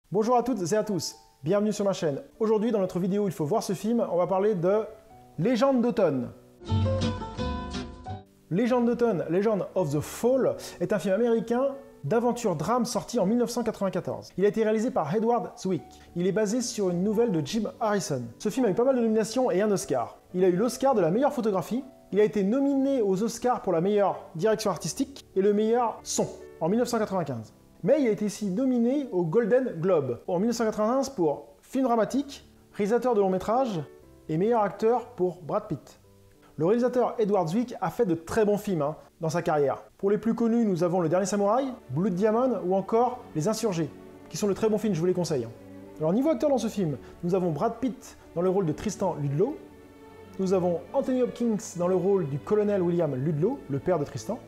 Bonjour à toutes et à tous, bienvenue sur ma chaîne. Aujourd'hui dans notre vidéo Il faut voir ce film, on va parler de Légende d'automne. Légende d'automne, Legend of the Fall, est un film américain d'aventure-drame sorti en 1994. Il a été réalisé par Edward Zwick. Il est basé sur une nouvelle de Jim Harrison. Ce film a eu pas mal de nominations et un Oscar. Il a eu l'Oscar de la meilleure photographie, il a été nominé aux Oscars pour la meilleure direction artistique et le meilleur son en 1995. Mais il a été aussi nominé au Golden Globe en 1995 pour film dramatique, réalisateur de long métrage et meilleur acteur pour Brad Pitt. Le réalisateur Edward Zwick a fait de très bons films dans sa carrière. Pour les plus connus, nous avons Le Dernier Samouraï, Blood Diamond ou encore Les Insurgés, qui sont de très bons films, je vous les conseille. Alors niveau acteur dans ce film, nous avons Brad Pitt dans le rôle de Tristan Ludlow, nous avons Anthony Hopkins dans le rôle du colonel William Ludlow, le père de Tristan,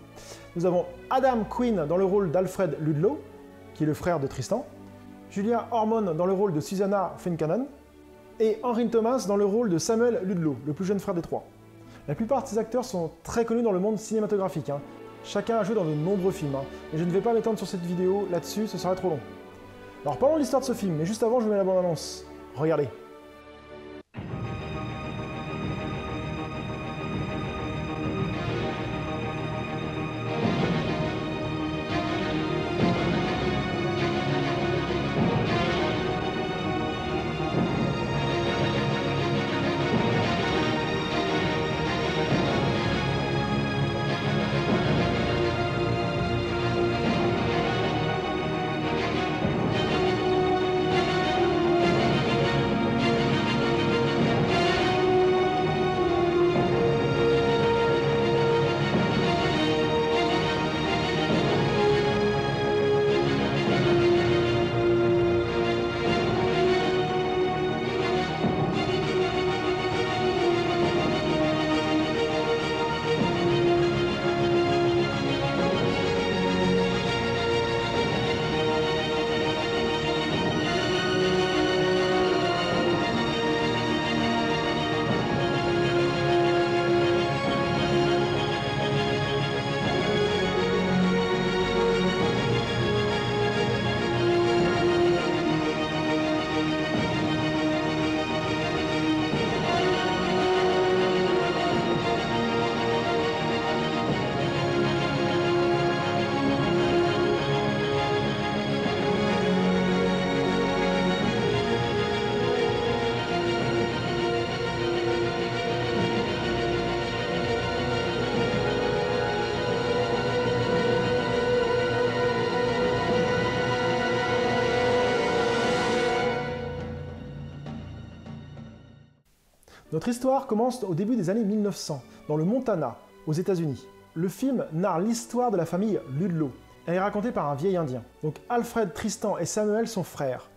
nous avons Adam Quinn dans le rôle d'Alfred Ludlow, qui est le frère de Tristan, Julia Ormond dans le rôle de Susanna Fincannon, et Henry Thomas dans le rôle de Samuel Ludlow, le plus jeune frère des trois. La plupart de ces acteurs sont très connus dans le monde cinématographique. Chacun a joué dans de nombreux films. Et je ne vais pas m'étendre sur cette vidéo là-dessus, ce serait trop long. Alors parlons de l'histoire de ce film, mais juste avant je vous mets la bande-annonce. Regardez. Notre histoire commence au début des années 1900, dans le Montana, aux États-Unis. Le film narre l'histoire de la famille Ludlow. Elle est racontée par un vieil Indien. Donc Alfred, Tristan et Samuel sont frères.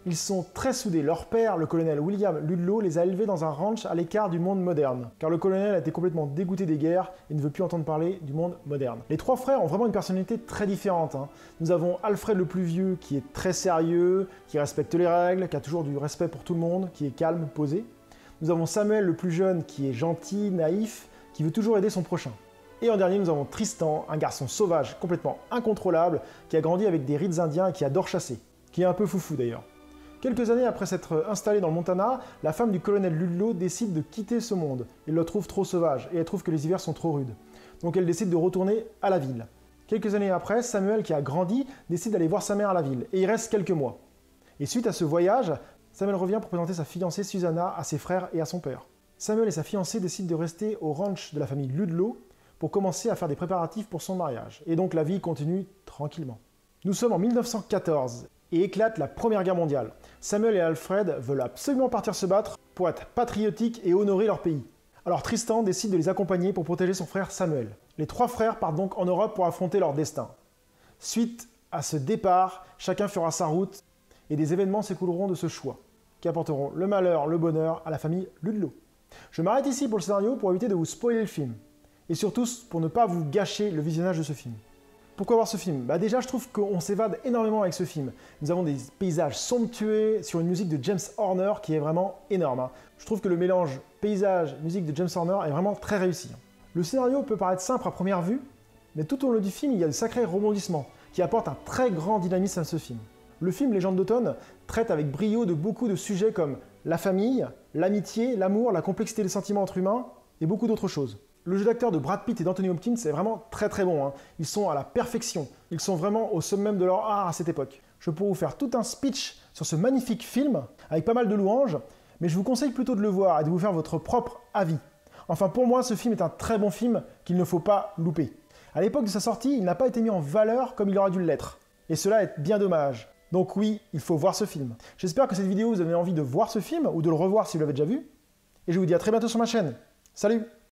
Ils sont très soudés. Leur père, le colonel William Ludlow, les a élevés dans un ranch à l'écart du monde moderne, car le colonel a été complètement dégoûté des guerres et ne veut plus entendre parler du monde moderne. Les trois frères ont vraiment une personnalité très différente. Nous avons Alfred le plus vieux, qui est très sérieux, qui respecte les règles, qui a toujours du respect pour tout le monde, qui est calme, posé. Nous avons Samuel le plus jeune qui est gentil, naïf, qui veut toujours aider son prochain. Et en dernier, nous avons Tristan, un garçon sauvage, complètement incontrôlable, qui a grandi avec des rites indiens et qui adore chasser. Qui est un peu foufou d'ailleurs. Quelques années après s'être installé dans le Montana, la femme du colonel Ludlow décide de quitter ce monde. Elle le trouve trop sauvage et elle trouve que les hivers sont trop rudes. Donc elle décide de retourner à la ville. Quelques années après, Samuel, qui a grandi, décide d'aller voir sa mère à la ville. Et il reste quelques mois. Et suite à ce voyage, Samuel revient pour présenter sa fiancée Susanna à ses frères et à son père. Samuel et sa fiancée décident de rester au ranch de la famille Ludlow pour commencer à faire des préparatifs pour son mariage. Et donc la vie continue tranquillement. Nous sommes en 1914 et éclate la Première Guerre mondiale. Samuel et Alfred veulent absolument partir se battre pour être patriotiques et honorer leur pays. Alors Tristan décide de les accompagner pour protéger son frère Samuel. Les trois frères partent donc en Europe pour affronter leur destin. Suite à ce départ, chacun fera sa route et des événements s'écouleront de ce choix, qui apporteront le malheur, le bonheur à la famille Ludlow. Je m'arrête ici pour le scénario pour éviter de vous spoiler le film, et surtout pour ne pas vous gâcher le visionnage de ce film. Pourquoi voir ce film? Déjà, je trouve qu'on s'évade énormément avec ce film. Nous avons des paysages somptueux sur une musique de James Horner qui est vraiment énorme. Je trouve que le mélange paysage-musique de James Horner est vraiment très réussi. Le scénario peut paraître simple à première vue, mais tout au long du film, il y a de sacrés rebondissements qui apportent un très grand dynamisme à ce film. Le film Légende d'automne traite avec brio de beaucoup de sujets comme la famille, l'amitié, l'amour, la complexité des sentiments entre humains et beaucoup d'autres choses. Le jeu d'acteur de Brad Pitt et d'Anthony Hopkins est vraiment très très bon, hein. Ils sont à la perfection, ils sont vraiment au sommet de leur art à cette époque. Je pourrais vous faire tout un speech sur ce magnifique film, avec pas mal de louanges, mais je vous conseille plutôt de le voir et de vous faire votre propre avis. Enfin pour moi, ce film est un très bon film qu'il ne faut pas louper. À l'époque de sa sortie, il n'a pas été mis en valeur comme il aurait dû l'être. Et cela est bien dommage. Donc oui, il faut voir ce film. J'espère que cette vidéo vous a donné envie de voir ce film, ou de le revoir si vous l'avez déjà vu. Et je vous dis à très bientôt sur ma chaîne. Salut!